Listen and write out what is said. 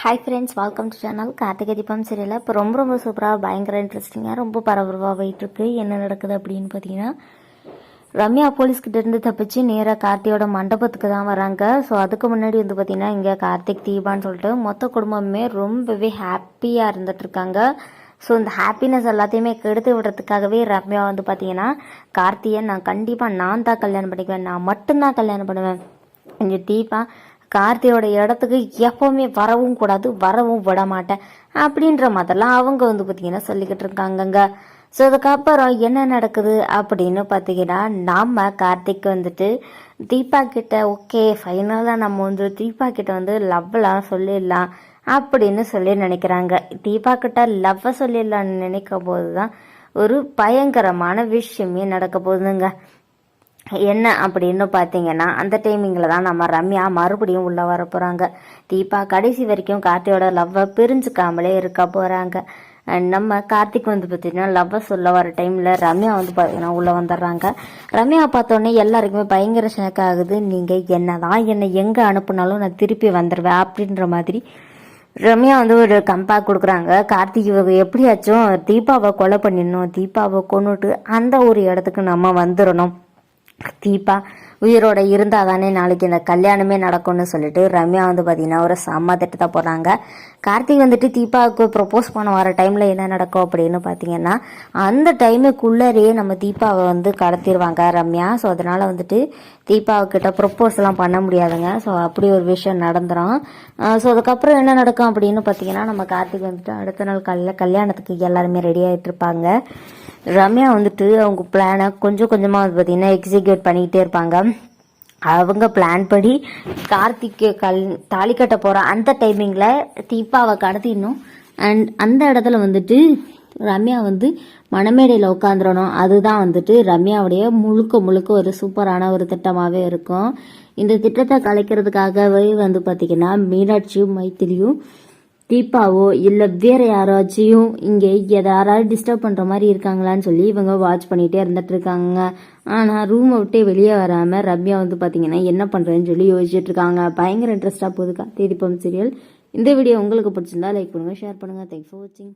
Hi friends, welcome to channel Karthigai Deepam serial. இப்போ ரொம்ப சூப்பராக பயங்கர இன்ட்ரெஸ்டிங்காக ரொம்ப பரபரப்பாக போயிட்டுருக்கு. என்ன நடக்குது அப்படின்னு பார்த்தீங்கன்னா, ரம்யா போலீஸ்கிட்ட இருந்து தப்பிச்சு நேராக கார்த்தியோட மண்டபத்துக்கு தான் வராங்க. ஸோ அதுக்கு முன்னாடி வந்து பார்த்தீங்கன்னா, இங்கே கார்த்திக் தீபான்னு சொல்லிட்டு மொத்த குடும்பமே ரொம்பவே ஹாப்பியாக இருந்துகிட்ருக்காங்க. ஸோ இந்த ஹாப்பினஸ் எல்லாத்தையுமே கெடுத்து விடுறதுக்காகவே ரம்யா வந்து பார்த்தீங்கன்னா, கார்த்தியை நான் தான் கல்யாணம் பண்ணிக்குவேன், நான் மட்டும்தான் கல்யாணம் பண்ணுவேன், இங்கே தீபா கார்த்தியோட இடத்துக்கு எப்பவுமே வரவும் கூடாது, வரவும் விட மாட்டேன் அப்படின்ற மாதிரிலாம் அவங்க வந்து பார்த்தீங்கன்னா சொல்லிக்கிட்டு இருக்காங்கங்க. ஸோ அதுக்கப்புறம் என்ன நடக்குது அப்படின்னு பார்த்தீங்கன்னா, நம்ம கார்த்திக் வந்துட்டு தீபா கிட்ட ஓகே ஃபைனலாக நம்ம வந்து தீபா கிட்ட வந்து லவ்லாம் சொல்லிடலாம் அப்படின்னு சொல்லி நினைக்கிறாங்க. தீபா கிட்ட லவ்வை சொல்லிடலான்னு நினைக்கும் போது தான் ஒரு பயங்கரமான விஷயமே நடக்க போகுதுங்க. என்ன அப்படின்னு பார்த்தீங்கன்னா, அந்த டைமிங்கில் தான் நம்ம ரம்யா மறுபடியும் உள்ளே வர போகிறாங்க. தீபா கடைசி வரைக்கும் கார்த்தியோட லவ்வை பிரிஞ்சுக்காமலே இருக்க போகிறாங்க. நம்ம கார்த்திக் வந்து பார்த்தீங்கன்னா லவ்வை சொல்ல வர டைமில் ரம்யா வந்து பார்த்தீங்கன்னா உள்ளே வந்துடுறாங்க. ரம்யா பார்த்தோன்னே எல்லாருக்குமே பயங்கர ஷேக் ஆகுது. நீங்கள் என்னை எங்கே அனுப்புனாலும் நான் திருப்பி வந்துடுவேன் அப்படின்ற மாதிரி ரம்யா வந்து ஒரு கம்பேக் கொடுக்குறாங்க. கார்த்திக் எப்படியாச்சும் தீபாவை கொலை பண்ணிடணும், தீபாவை கொண்டுட்டு அந்த ஒரு இடத்துக்கு நம்ம வந்துடணும், தீபா உயிரோட இருந்தால் தானே நாளைக்கு இந்த கல்யாணமே நடக்கும்னு சொல்லிட்டு ரம்யா வந்து பார்த்தீங்கன்னா ஒரு செம்ம திட்டத்தை போடுறாங்க. கார்த்திக் வந்துட்டு தீபாவுக்கு ப்ரொப்போஸ் பண்ண வர டைமில் என்ன நடக்கும் அப்படின்னு பார்த்தீங்கன்னா, அந்த டைமுக்குள்ளேயே நம்ம தீபாவை வந்து கடத்திடுவாங்க ரம்யா. ஸோ அதனால் வந்துட்டு தீபாவுக்கிட்ட ப்ரொப்போஸ்லாம் பண்ண முடியாதுங்க. ஸோ அப்படி ஒரு விஷயம் நடந்துடும். ஸோ அதுக்கப்புறம் என்ன நடக்கும் அப்படின்னு பார்த்தீங்கன்னா, நம்ம கார்த்திக் வந்துட்டு அடுத்த நாள் காலையில் கல்யாணத்துக்கு எல்லாருமே ரெடி ஆகிட்டு இருப்பாங்க. ரம்யா வந்துட்டு அவங்க பிளானை கொஞ்சம் கொஞ்சமாக வந்து பார்த்தீங்கன்னா எக்ஸிக்யூட் பண்ணிக்கிட்டே இருப்பாங்க. அவங்க பிளான் படி கார்த்திக்கு தாலி கட்ட போகிற அந்த டைமிங்கில் தீபாவை கடத்திடணும். அண்ட் அந்த இடத்துல வந்துட்டு ரம்யா வந்து மணமேடையில் உட்காந்துடணும். அதுதான் வந்துட்டு ரம்யாவுடைய முழுக்க ஒரு சூப்பரான ஒரு திட்டமாகவே இருக்கும். இந்த திட்டத்தை கலைக்கிறதுக்காகவே வந்து பார்த்திங்கன்னா மீனாட்சியும் மைத்திலியும் தீபாவோ இல்லை வேற யாராச்சும் இங்கே யாராவது டிஸ்டர்ப் பண்ணுற மாதிரி இருக்காங்களான்னு சொல்லி இவங்க வாட்ச் பண்ணிகிட்டே இருந்துட்டு இருக்காங்க. ஆனால் ரூமை விட்டே வெளியே வராமல் ரம்யா வந்து பார்த்தீங்கன்னா என்ன பண்ணுறேன்னு சொல்லி யோசிச்சுட்டு இருக்காங்க. பயங்கர இன்ட்ரெஸ்டாக போகுது கார்த்திகை தீபம் சீரியல். இந்த வீடியோ உங்களுக்கு பிடிச்சிருந்தா லைக் பண்ணுங்கள், ஷேர் பண்ணுங்கள். தேங்க்ஸ் ஃபார் வாட்சிங்.